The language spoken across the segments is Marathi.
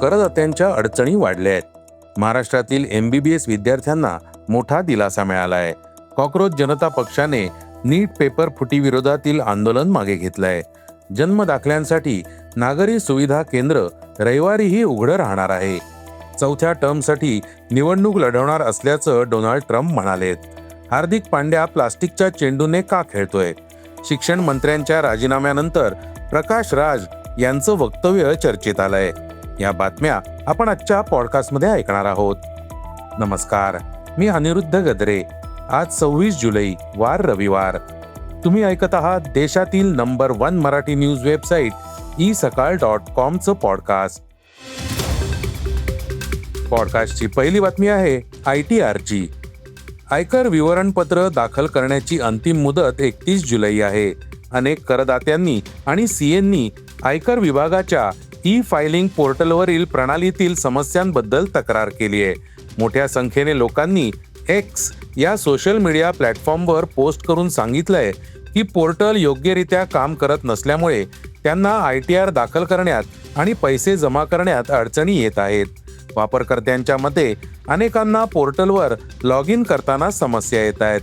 करदात्यांच्या अडचणी वाढल्या आहेत. महाराष्ट्रातील MBBS विद्यार्थ्यांना मोठा दिलासा मिळाला आहे. कॉक्रोच जनता पक्षाने नीट पेपर फुटी विरोधातील आंदोलन मागे घेतलंय. जन्म दाखल्यांसाठी नागरी सुविधा केंद्र रविवारीही उघडं राहणार आहे. चौथ्या टर्मसाठी निवडणूक लढवणार असल्याचं डोनाल्ड ट्रम्प म्हणालेत. हार्दिक पांड्या प्लास्टिकच्या चेंडूने का खेळतोय? शिक्षण मंत्र्यांच्या राजीनाम्यानंतर प्रकाश राज यांचं वक्तव्य चर्चेत आलंय. या बातम्या आपण आजच्या पॉडकास्टमध्ये ऐकणार आहोत. नमस्कार, मी अनिरुद्ध गद्रे. आज 26 जुलै वार रविवार. तुम्ही ऐकत आहात देशातील number 1 Marathi news website isakal.com podcast. पॉडकास्टची पहिली बातमी आहे ITRची. आयकर विवरणपत्र दाखल करण्याची अंतिम मुदत 31 जुलै आहे. अनेक करदात्यांनी आणि CAंनी आयकर विभागाच्या फायलिंग पोर्टलवरील प्रणालीतील समस्यांबद्दल तक्रार केली आहे. मोठ्या संख्येने लोकांनी X या सोशल मीडिया प्लॅटफॉर्मवर पोस्ट करून सांगितलंय की पोर्टल योग्यरित्या काम करत नसल्यामुळे त्यांना ITR दाखल करण्यात आणि पैसे जमा करण्यात अडचणी येत आहेत. वापरकर्त्यांच्या मते अनेकांना पोर्टलवर लॉग इन करताना समस्या येत आहेत.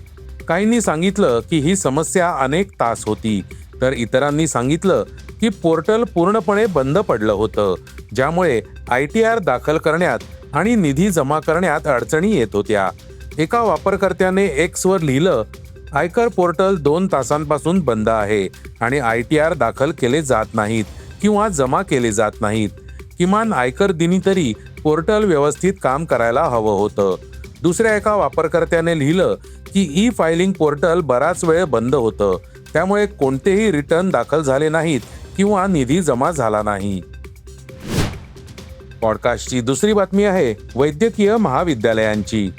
काहींनी सांगितलं की ही समस्या अनेक तास होती, तर इतरांनी सांगितलं की पोर्टल पूर्णपणे बंद पडलं होतं, ज्यामुळे ITR दाखल करण्यात आणि निधी जमा करण्यात अडचणी येत होत्या. एका वापरकर्त्याने X वर लिहिलं, आयकर पोर्टल 2 तासांपासून बंद आहे आणि ITR दाखल केले जात नाहीत किंवा जमा केले जात नाहीत. किमान आयकर दिनी तरी पोर्टल व्यवस्थित काम करायला हवं होतं. दुसऱ्या एका वापरकर्त्याने लिहिलं की फायलिंग पोर्टल बराच वेळ बंद होतं, त्यामुळे कोणतेही रिटर्न दाखल झाले नाहीत किंवा निधी जमा झाला नाही. पॉडकास्टची दुसरी बातमी आहे वैद्यकीय महाविद्यालयांची.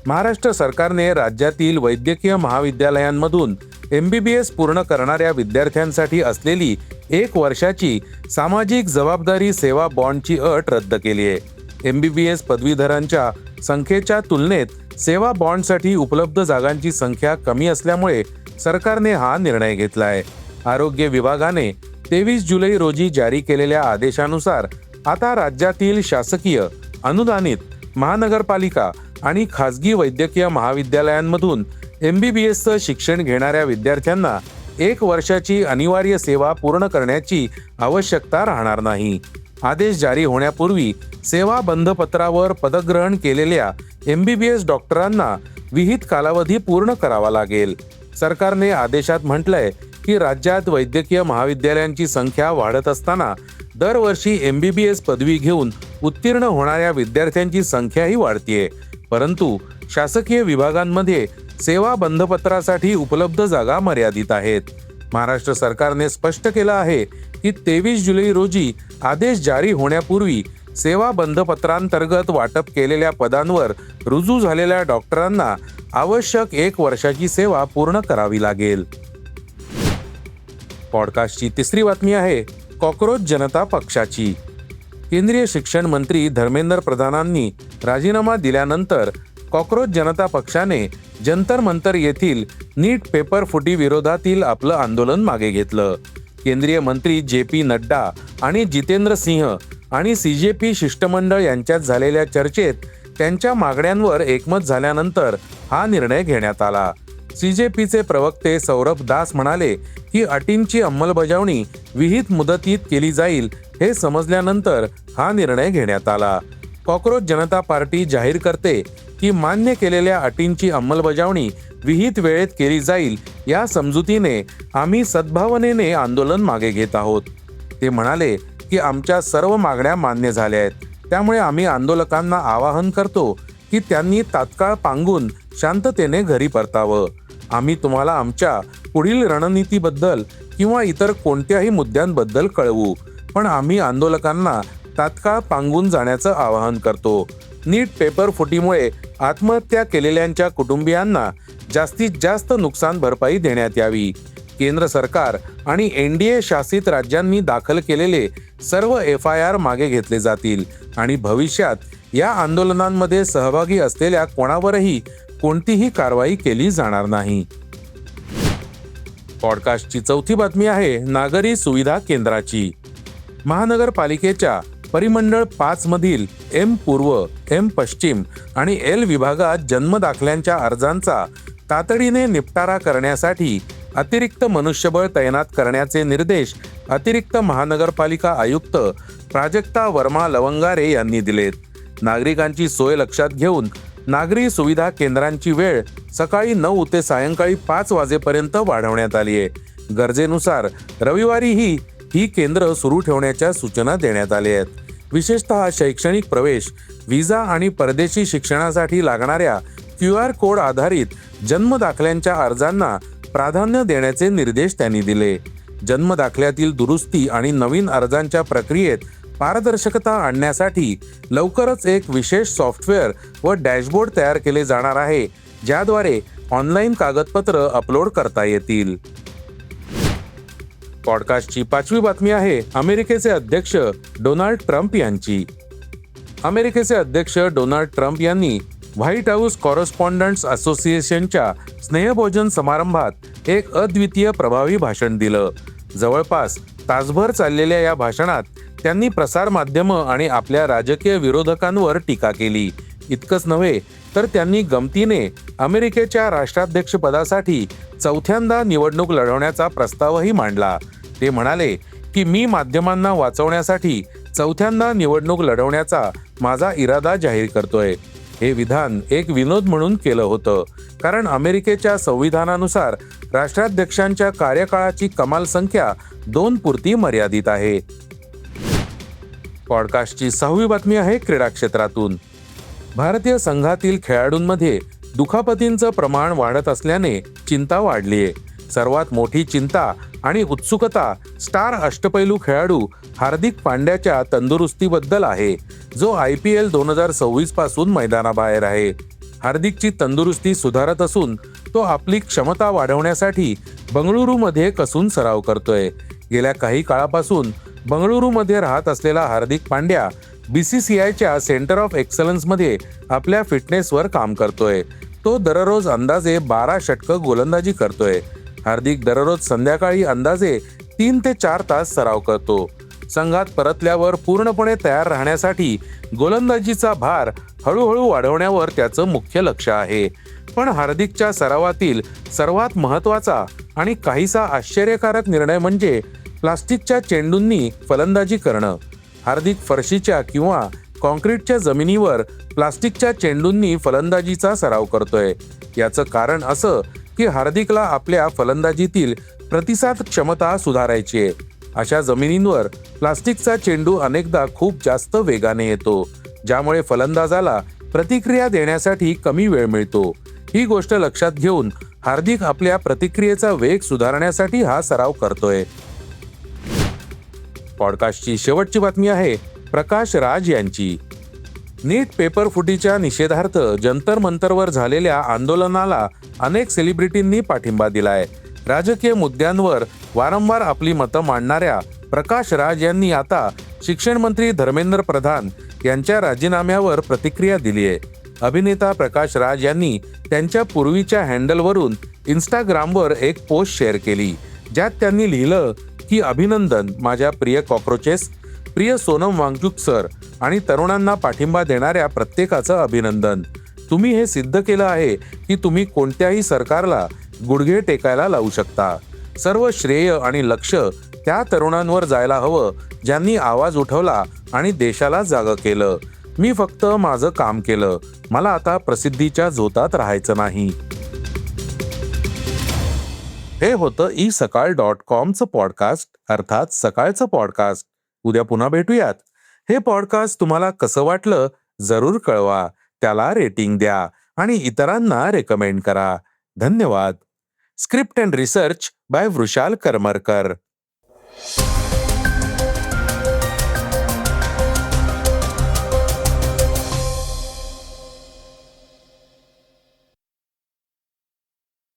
महाराष्ट्र सरकारने राज्यातील वैद्यकीय महाविद्यालयांमधून MBBS पूर्ण करणाऱ्या विद्यार्थ्यांसाठी असलेली 1 वर्षाची सामाजिक जबाबदारी सेवा बॉन्डची अट रद्द केली आहे. MBBS पदवीधरांच्या संख्येच्या तुलनेत सेवा बॉन्डसाठी उपलब्ध जागांची संख्या कमी असल्यामुळे सरकारने हा निर्णय घेतला आहे. आरोग्य विभागाने 23 जुलै रोजी जारी केलेल्या आदेशानुसार आता राज्यातील शासकीय, अनुदानित, महानगरपालिका आणि खासगी वैद्यकीय महाविद्यालयांमधून MBBSचं शिक्षण घेणाऱ्या विद्यार्थ्यांना 1 वर्षाची अनिवार्य सेवा पूर्ण करण्याची आवश्यकता राहणार नाही. आदेश जारी होण्यापूर्वी सेवा बंधपत्रावर पदग्रहण केलेल्या MBBS डॉक्टरांना विहित कालावधी पूर्ण करावा लागेल. सरकारने आदेशात म्हटलंय की राज्यात वैद्यकीय महाविद्यालयांची संख्या वाढत असताना दरवर्षी MBBS पदवी घेऊन उत्तीर्ण होणाऱ्या विद्यार्थ्यांची संख्याही वाढतीये, परंतु शासकीय विभागांमध्ये सेवा बंधपत्रासाठी उपलब्ध जागा मर्यादित आहेत. महाराष्ट्र सरकारने स्पष्ट केलं आहे की 23 जुलै रोजी आदेश जारी होण्यापूर्वी सेवा बंधपत्रांतर्गत वाटप केलेल्या पदांवर रुजू झालेल्या डॉक्टरांना आवश्यक 1 वर्षाची सेवा पूर्ण करावी लागेल. पॉडकास्टची तिसरी बातमी आहे कॉक्रोच जनता पक्षाची. केंद्रीय शिक्षण मंत्री धर्मेंद्र प्रधानांनी राजीनामा दिल्यानंतर कॉक्रोच जनता पक्षाने जंतर मंतर येथील नीट पेपर फुटी विरोधातील आपलं आंदोलन मागे घेतलं. केंद्रीय मंत्री JP नड्डा आणि जितेंद्र सिंह आणि CJP शिष्टमंडळ यांच्यात झालेल्या चर्चेत त्यांच्या मागण्यांवर एकमत झाल्यानंतर हा निर्णय घेण्यात आला. CJPचे प्रवक्ते सौरभ दास म्हणाले की अटींची अंमलबजावणी विहित मुदतीत केली जाईल हे समजल्यानंतर हा निर्णय घेण्यात आला. कॉक्रोच जनता पार्टी जाहीर करते की मान्य केलेल्या अटींची अंमलबजावणी विहित वेळेत केली जाईल या समजुतीने आम्ही सद्भावनेने आंदोलन मागे घेत आहोत. ते म्हणाले की आमच्या सर्व मागण्या मान्य झाल्या आहेत, त्यामुळे आम्ही आंदोलकांना आवाहन करतो की त्यांनी तात्काळ पांगून शांततेने घरी परतावं. आम्ही तुम्हाला आमच्या पुढील रणनीतीबद्दल किंवा इतर कोणत्याही मुद्द्यांबद्दल कळवू, पण आम्ही आंदोलकांना तात्काळ पांगून जाण्याचं आवाहन करतो. नीट पेपर फुटीमुळे आत्महत्या केलेल्यांच्या कुटुंबियांना जास्तीत जास्त नुकसान भरपाई देण्यात यावी. केंद्र सरकार आणि NDA शासित राज्यांनी दाखल केलेले सर्व FIR मागे घेतले जातील आणि भविष्यात या आंदोलनांमध्ये सहभागी असलेल्या कोणावरही कोणतीही कारवाई केली जाणार नाही. पॉडकास्टची चौथी बातमी आहे नागरी सुविधा केंद्राची. महानगरपालिकेच्या परिमंडळ 5 मधील एम पूर्व, एम पश्चिम आणि एल विभागात जन्मदाखल्यांच्या अर्जांचा तातडीने निपटारा करण्यासाठी अतिरिक्त मनुष्यबळ तैनात करण्याचे निर्देश अतिरिक्त महानगरपालिका आयुक्त प्राजक्ता वर्मा लवंगारे यांनी दिलेत. नागरिकांची सोय लक्षात घेऊन नागरी सुविधा केंद्रांची वेळ सकाळी 9 ते सायंकाळी 5 वाजेपर्यंत वाढवण्यात आली आहे. गरजेनुसार रविवारीही ही केंद्र सुरू ठेवण्याच्या सूचना देण्यात आल्या आहेत. विशेषतः शैक्षणिक प्रवेश, व्हिसा आणि परदेशी शिक्षणासाठी लागणाऱ्या QR कोड आधारित जन्मदाखल्यांच्या अर्जांना प्राधान्य देण्याचे निर्देश त्यांनी दिले. जन्मदाखल्यातील दुरुस्ती आणि नवीन अर्जांच्या प्रक्रियेत पारदर्शकता आणण्यासाठी लवकरच एक विशेष सॉफ्टवेअर व डॅशबोर्ड तयार केले जाणार आहे, ज्याद्वारे ऑनलाईन कागदपत्र अपलोड करता येतील. पॉडकास्टची 5वी बातमी आहे अमेरिकेचे अध्यक्ष डोनाल्ड ट्रम्प यांची. अमेरिकेचे अध्यक्ष डोनाल्ड ट्रम्प यांनी व्हाईट हाऊस कॉरेस्पॉन्डंट्स असोसिएशनच्या स्नेहभोजन समारंभात एक अद्वितीय प्रभावी भाषण दिलं. जवळपास तासभर चाललेल्या या भाषणात त्यांनी प्रसारमाध्यमं आणि आपल्या राजकीय विरोधकांवर टीका केली. इतकंच नव्हे तर त्यांनी गमतीने अमेरिकेच्या राष्ट्राध्यक्षपदासाठी 4थ्यांदा निवडणूक लढवण्याचा प्रस्तावही मांडला. ते म्हणाले की मी माध्यमांना वाचवण्यासाठी 4थ्यांदा निवडणूक लढवण्याचा माझा इरादा जाहीर करतोय. हे विधान एक विनोद म्हणून केलं होतं, कारण अमेरिकेच्या संविधानानुसार राष्ट्राध्यक्षांच्या कार्यकाळाची कमाल संख्या 2 पुरती मर्यादित आहे. पॉडकास्टची 6वी बातमी आहे क्रीडा क्षेत्रातून. भारतीय संघातील खेळाडूंमध्ये दुखापतींचं प्रमाण वाढत असल्याने चिंता वाढली आहे. सर्वात मोठी चिंता आणि उत्सुकता स्टार अष्टपैलू खेळाडू हार्दिक पांड्याच्या तंदुरुस्तीबद्दल आहे, जो IPL 2026 पासून मैदानाबाहेर आहे. हार्दिकची तंदुरुस्ती सुधारत असून तो आपली क्षमता वाढवण्यासाठी बंगळुरूमध्ये कसून सराव करतोय. गेल्या काही काळापासून बंगळुरूमध्ये राहत असलेला हार्दिक पांड्या BCCIच्या सेंटर ऑफ एक्सलन्समध्ये आपल्या फिटनेसवर काम करतोय. तो दररोज अंदाजे 12 षटकं गोलंदाजी करतोय. हार्दिक दररोज संध्याकाळी अंदाजे 3 ते 4 तास सराव करतो. संघात परतल्यावर पूर्णपणे तयार राहण्यासाठी गोलंदाजीचा भार हळूहळू वाढवण्यावर त्याचं मुख्य लक्ष आहे. पण हार्दिकच्या सरावातील सर्वात महत्त्वाचा आणि काहीसा आश्चर्यकारक निर्णय म्हणजे प्लास्टिकच्या चेंडूंनी फलंदाजी करणं. हार्दिक फरशीच्या किंवा कॉन्क्रीटच्या जमिनीवर प्लास्टिकच्या चेंडूंनी फलंदाजीचा सराव करतोय. याचं कारण असं की हार्दिकला आपल्या फलंदाजीतील प्रतिसाद क्षमता सुधारायची आहे. अशा जमिनींवर प्लास्टिकचा चेंडू अनेकदा खूप जास्त वेगाने येतो, ज्यामुळे फलंदाजाला प्रतिक्रिया देण्यासाठी कमी वेळ मिळतो. ही गोष्ट लक्षात घेऊन हार्दिक आपल्या प्रतिक्रियेचा वेग सुधारण्यासाठी हा सराव करतोय. पॉडकास्टची शेवटची बातमी आहे प्रकाश राज यांची. नीट पेपर फुटीच्या निषेधार्थ जंतर मंतरवर झालेल्या आंदोलनाला अनेक सेलिब्रिटींनी पाठिंबा दिलाय. राजकीय मुद्द्यांवर वारंवार आपली मतं मांडणाऱ्या प्रकाश राज यांनी आता शिक्षण मंत्री धर्मेंद्र प्रधान यांच्या राजीनाम्यावर प्रतिक्रिया दिली आहे. अभिनेता प्रकाश राज यांनी त्यांच्या पूर्वीच्या हँडलवरून इंस्टाग्रामवर एक पोस्ट शेअर केली, ज्यात त्यांनी लिहिलं की अभिनंदन माझ्या प्रिय कॉक्रोचेस, प्रिय सोनम वांगचुक सर आणि तरुणांना पाठिंबा देणाऱ्या प्रत्येकाचं अभिनंदन. तुम्ही हे सिद्ध केलं आहे की तुम्ही कोणत्याही सरकारला गुडघे टेकायला लावू शकता. सर्व श्रेय आणि लक्ष त्या तरुणांवर जायला हवं ज्यांनी आवाज उठवला आणि देशाला जागं केलं. मी फक्त माझं काम केलं. मला आता प्रसिद्धीच्या झोतात राहायचं नाही. हे होतं isakal.comचं पॉडकास्ट, अर्थात सकाळचं पॉडकास्ट. उद्या पुन्हा भेटूयात. हे पॉडकास्ट तुम्हाला कसं वाटलं जरूर कळवा. त्याला रेटिंग द्या आणि इतरांना रेकमेंड करा. धन्यवाद. Script and research by Vrushal Karmarkar.